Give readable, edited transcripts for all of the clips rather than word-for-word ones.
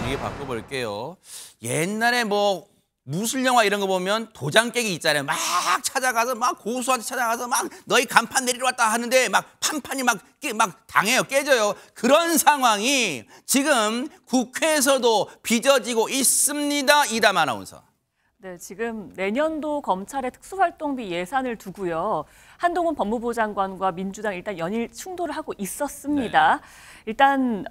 분위기 바꿔볼게요. 옛날에 뭐 무술 영화 이런 거 보면 도장 깨기 있잖아요. 막 찾아가서 막 고수한테 찾아가서 막 너희 간판 내리러 왔다 하는데 막 판판이 막 당해요. 깨져요. 그런 상황이 지금 국회에서도 빚어지고 있습니다. 이담 아나운서. 네, 지금 내년도 검찰의 특수활동비 예산을 두고요. 한동훈 법무부 장관과 민주당 일단 연일 충돌을 하고 있었습니다. 네. 일단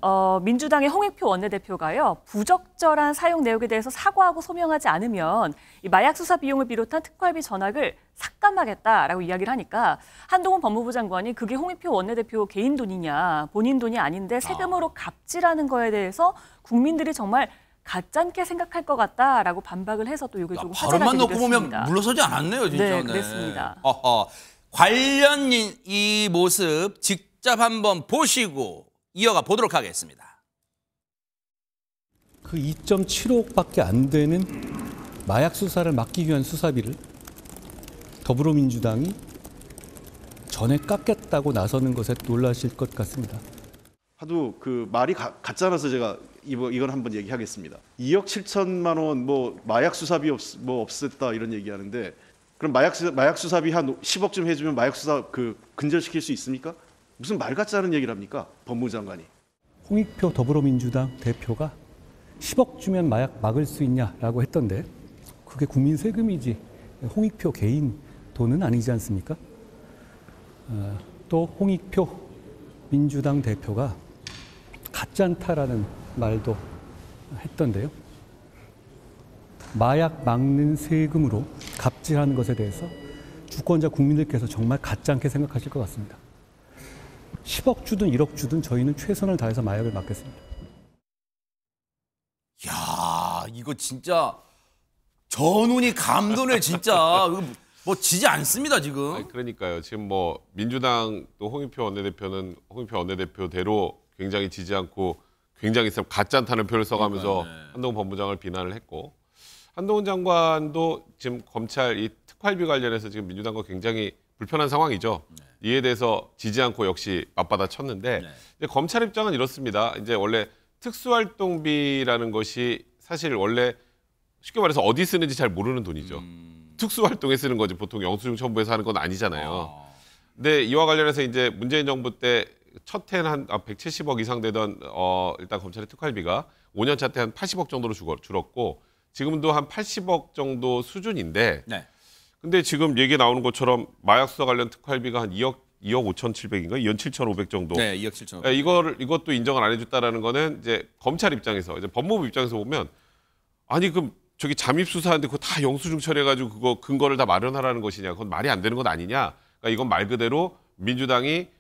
민주당의 홍익표 원내대표가요. 부적절한 사용 내역에 대해서 사과하고 소명하지 않으면 이 마약 수사 비용을 비롯한 특활비 전학을 삭감하겠다라고 이야기를 하니까 한동훈 법무부 장관이 그게 홍익표 원내대표 개인 돈이냐, 본인 돈이 아닌데 세금으로 갑질하는 거에 대해서 국민들이 정말 가짜게 생각할 것 같다라고 반박을 해서 또 이게 조금 화제가 되고 있습니다. 발언만 놓고 보면 물러서지 않았네요, 진짜. 네, 그렇습니다. 관련 이 모습 직접 한번 보시고 이어가 보도록 하겠습니다. 그 2.75억밖에 안 되는 마약 수사를 막기 위한 수사비를 더불어민주당이 전에 깎겠다고 나서는 것에 놀라실 것 같습니다. 하도 그 말이 같잖아서 제가 이건 한번 얘기하겠습니다. 2억 7천만 원 뭐 마약 수사비 없앴다 이런 얘기하는데 그럼 마약 수사비 한 10억쯤 해주면 마약 수사 근절시킬 수 있습니까? 무슨 말 같지 않은 얘기를 합니까? 법무부 장관이. 홍익표 더불어민주당 대표가 10억 주면 마약 막을 수 있냐라고 했던데 그게 국민 세금이지 홍익표 개인 돈은 아니지 않습니까? 또 홍익표 민주당 대표가 가짜다라는 말도 했던데요. 마약 막는 세금으로 갑질하는 것에 대해서 주권자 국민들께서 정말 가짜게 생각하실 것 같습니다. 10억 주든 1억 주든 저희는 최선을 다해서 마약을 막겠습니다. 야, 이거 진짜 전운이 감도네 진짜. 뭐 지지 않습니다 지금. 아니, 그러니까요. 지금 뭐 민주당 또 홍익표 원내대표대로 굉장히 지지 않고 굉장히 가짜다는 표를 써가면서 한동훈 법무장을 비난을 했고 한동훈 장관도 지금 검찰 이 특활비 관련해서 지금 민주당과 굉장히 불편한 상황이죠. 네. 이에 대해서 지지 않고 역시 맞받아 쳤는데 이제 검찰 입장은 이렇습니다. 이제 원래 특수활동비라는 것이 사실 원래 쉽게 말해서 어디 쓰는지 잘 모르는 돈이죠. 특수활동에 쓰는 거지 보통 영수증 첨부해서 하는 건 아니잖아요. 근데 이와 관련해서 이제 문재인 정부 때 첫 해는 한 170억 이상 되던 일단 검찰의 특활비가 5년 차 때 한 80억 정도로 줄었고 지금도 한 80억 정도 수준인데 근데 지금 얘기 나오는 것처럼 마약 수사 관련 특활비가 한 2억 5,700인가 2억 7,500 정도. 네, 2억 7,500. 이것도 인정을 안 해줬다라는 거는 이제 검찰 입장에서 이제 법무부 입장에서 보면 아니 그럼 저기 잠입 수사하는데 그거 다 영수증 처리해가지고 그거 근거를 다 마련하라는 것이냐? 그건 말이 안 되는 것 아니냐? 그러니까 이건 말 그대로 민주당이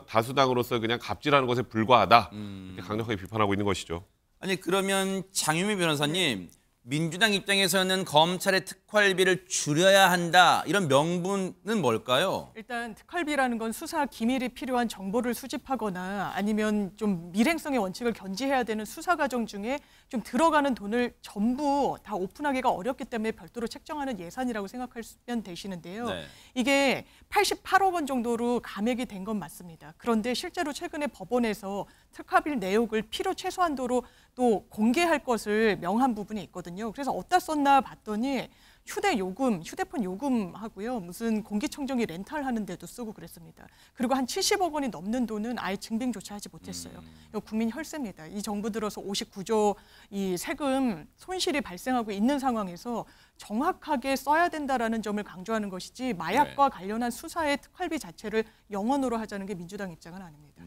다수당으로서 그냥 갑질하는 것에 불과하다. 이렇게 강력하게 비판하고 있는 것이죠. 아니 그러면 장유미 변호사님, 민주당 입장에서는 검찰의 특활비를 줄여야 한다 이런 명분은 뭘까요? 일단 특활비라는 건 수사 기밀이 필요한 정보를 수집하거나 아니면 좀 밀행성의 원칙을 견지해야 되는 수사 과정 중에 좀 들어가는 돈을 전부 다 오픈하기가 어렵기 때문에 별도로 책정하는 예산이라고 생각하면 되시는데요. 네. 이게 88억 원 정도로 감액이 된 건 맞습니다. 그런데 실제로 최근에 법원에서 특활비 내역을 필요 최소한도로 또 공개할 것을 명한 부분이 있거든요. 그래서 어디다 썼나 봤더니 휴대폰 요금하고요. 무슨 공기청정기 렌탈하는 데도 쓰고 그랬습니다. 그리고 한 70억 원이 넘는 돈은 아예 증빙조차 하지 못했어요. 이거 국민 혈세입니다. 이 정부 들어서 59조 이 세금 손실이 발생하고 있는 상황에서 정확하게 써야 된다라는 점을 강조하는 것이지 마약과 관련한 수사의 특활비 자체를 영원으로 하자는 게 민주당 입장은 아닙니다.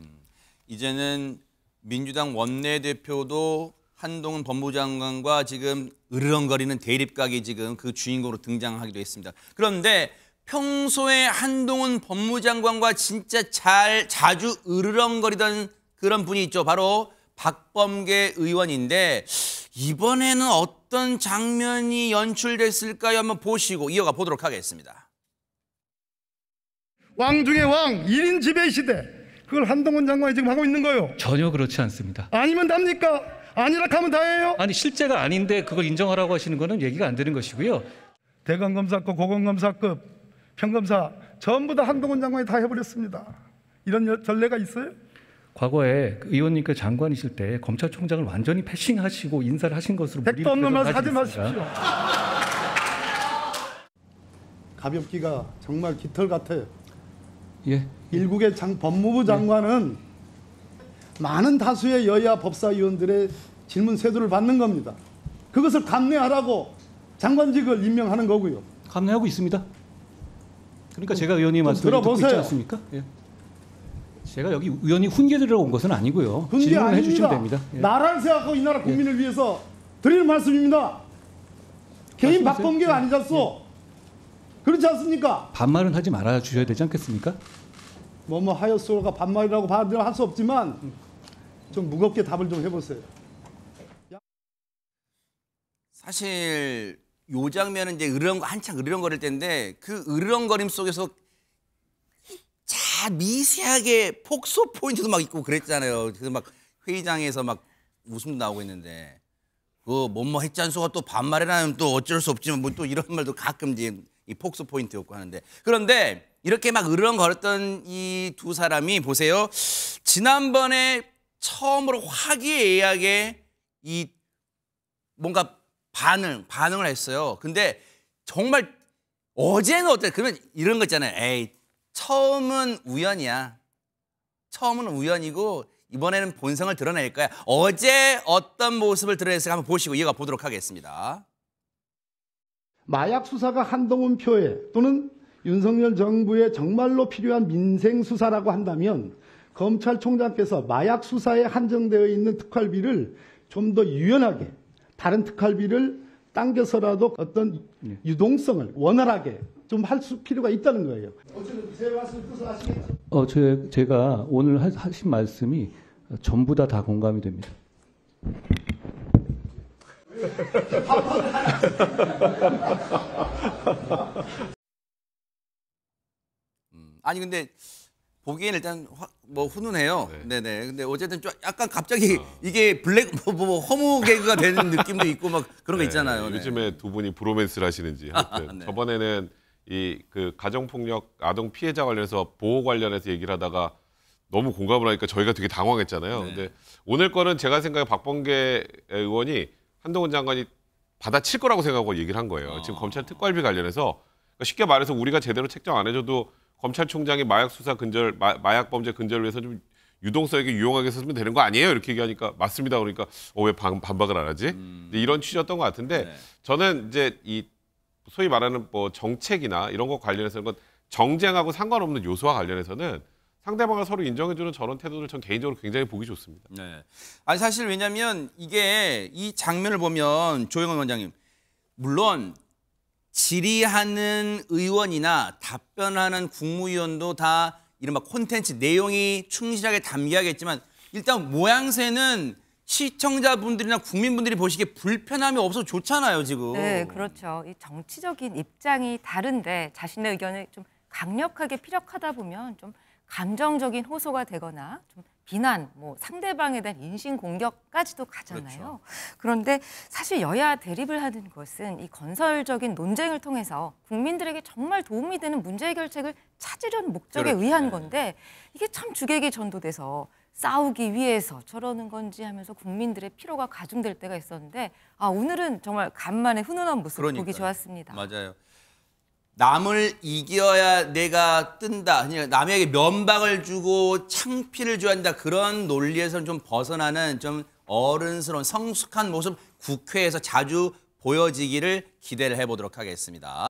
이제는 민주당 원내대표도 한동훈 법무장관과 지금 으르렁거리는 대립각이 지금 그 주인공으로 등장하기도 했습니다. 그런데 평소에 한동훈 법무장관과 진짜 자주 으르렁거리던 그런 분이 있죠. 바로 박범계 의원인데 이번에는 어떤 장면이 연출됐을까요? 한번 보시고 이어가 보도록 하겠습니다. 왕 중에 왕, 1인 지배 시대. 그걸 한동훈 장관이 지금 하고 있는 거예요. 전혀 그렇지 않습니다. 아니면 답니까? 아니라 하면 다예요? 아니 실제가 아닌데 그걸 인정하라고 하시는 거는 얘기가 안 되는 것이고요. 대검검사급, 고검검사급, 평검사 전부 다 한동훈 장관이 다 해버렸습니다. 이런 전례가 있어요? 과거에 그 의원님께서 장관이실 때 검찰총장을 완전히 패싱하시고 인사를 하신 것으로 백도 없는 말 하지 있습니다. 마십시오. 가볍기가 정말 깃털 같아요. 예. 일국의 법무부 장관은 많은 다수의 여야 법사위원들의 질문 세도를 받는 겁니다. 그것을 감내하라고 장관직을 임명하는 거고요. 감내하고 있습니다. 그러니까 제가 의원님 말씀을 듣고 있지 들어보세요. 않습니까? 예. 제가 여기 의원이 훈계 드리러 온 것은 아니고요. 훈계 질문을 아닙니다. 해주시면 됩니다. 예. 나라를 생각하고 이 나라 국민을 위해서 드리는 말씀입니다. 개인 말씀하세요. 박범계가 예. 아니잖소. 그렇지 않습니까? 반말은 하지 말아 주셔야 되지 않겠습니까? 뭐 하였소가 반말이라고 할 수 없지만 좀 무겁게 답을 좀 해보세요. 사실 요 장면은 이제 한창 으르렁거릴 때인데 그 으르렁거림 속에서 미세하게 폭소 포인트도 막 있고 그랬잖아요. 그래서 막 회의장에서 막 웃음도 나오고 있는데 그 뭐뭐 했잖소가 또 반말이라면 또 어쩔 수 없지만 뭐 또 이런 말도 가끔 이제 이 폭소 포인트였고 하는데 그런데 이렇게 막 으르렁거렸던 이 두 사람이 보세요. 지난번에 처음으로 화기애애하게 이 뭔가 반응을 했어요. 근데 정말 어제는 어때? 그러면 이런 거 있잖아요. 에이, 처음은 우연이야. 처음은 우연이고 이번에는 본성을 드러낼 거야. 어제 어떤 모습을 드러냈을까 한번 보시고 이어가 보도록 하겠습니다. 마약 수사가 한동훈 표에 또는 윤석열 정부에 정말로 필요한 민생 수사라고 한다면 검찰총장께서 마약 수사에 한정되어 있는 특활비를 좀 더 유연하게 다른 특활비를 당겨서라도 어떤 유동성을 원활하게 좀 할 필요가 있다는 거예요. 어쨌든 제 말씀 뜻을 아시겠죠? 제가 오늘 하신 말씀이 전부 다 공감이 됩니다. 아니 근데 보기에는 일단 뭐 훈훈해요. 네네. 근데 어쨌든 좀 약간 갑자기 이게 블랙 허무 개그가 되는 느낌도 있고 막 그런 거 있잖아요. 네. 요즘에 두 분이 브로맨스를 하시는지 하여튼 네. 저번에는 이 그 가정폭력 아동 피해자 관련해서 보호 관련해서 얘기를 하다가 너무 공감을 하니까 저희가 되게 당황했잖아요. 네. 근데 오늘 거는 제가 생각에 박범계 의원이 한동훈 장관이 받아칠 거라고 생각하고 얘기를 한 거예요. 지금 검찰 특활비 관련해서 그러니까 쉽게 말해서 우리가 제대로 책정 안 해줘도 검찰총장이 마약 수사 근절, 마약 범죄 근절을 위해서 좀 유동성 있게 유용하게 쓰면 되는 거 아니에요? 이렇게 얘기하니까 맞습니다. 그러니까 왜 반박을 안 하지? 이런 취지였던 것 같은데 네. 저는 이제 이 소위 말하는 뭐 정책이나 이런 거 관련해서는 정쟁하고 상관없는 요소와 관련해서는 상대방을 서로 인정해주는 저런 태도를 전 개인적으로 굉장히 보기 좋습니다. 네. 아니 사실 왜냐면 이게 이 장면을 보면 조영원 원장님 물론 질의하는 의원이나 답변하는 국무위원도 다 이른바 콘텐츠 내용이 충실하게 담겨야겠지만 일단 모양새는 시청자분들이나 국민분들이 보시기에 불편함이 없어서 좋잖아요, 지금. 네, 그렇죠. 이 정치적인 입장이 다른데 자신의 의견을 좀 강력하게 피력하다 보면 좀 감정적인 호소가 되거나 좀 비난, 뭐 상대방에 대한 인신 공격까지도 가잖아요. 그렇죠. 그런데 사실 여야 대립을 하는 것은 이 건설적인 논쟁을 통해서 국민들에게 정말 도움이 되는 문제 해결책을 찾으려는 목적에 그렇죠. 의한 네. 건데 이게 참 주객이 전도돼서 싸우기 위해서 저러는 건지 하면서 국민들의 피로가 가중될 때가 있었는데 오늘은 정말 간만에 훈훈한 모습 보기 그러니까요. 좋았습니다. 맞아요. 남을 이겨야 내가 뜬다. 그냥 남에게 면박을 주고 창피를 줘야 한다. 그런 논리에서는 좀 벗어나는 좀 어른스러운 성숙한 모습 국회에서 자주 보여지기를 기대를 해보도록 하겠습니다.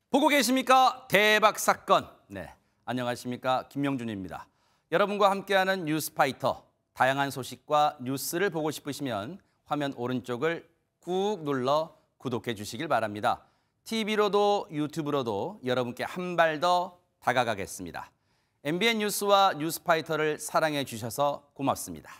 보고 계십니까? 대박 사건. 네, 안녕하십니까? 김명준입니다. 여러분과 함께하는 뉴스파이터. 다양한 소식과 뉴스를 보고 싶으시면 화면 오른쪽을 꾹 눌러 구독해 주시길 바랍니다. TV로도 유튜브로도 여러분께 한 발 더 다가가겠습니다. MBN 뉴스와 뉴스파이터를 사랑해 주셔서 고맙습니다.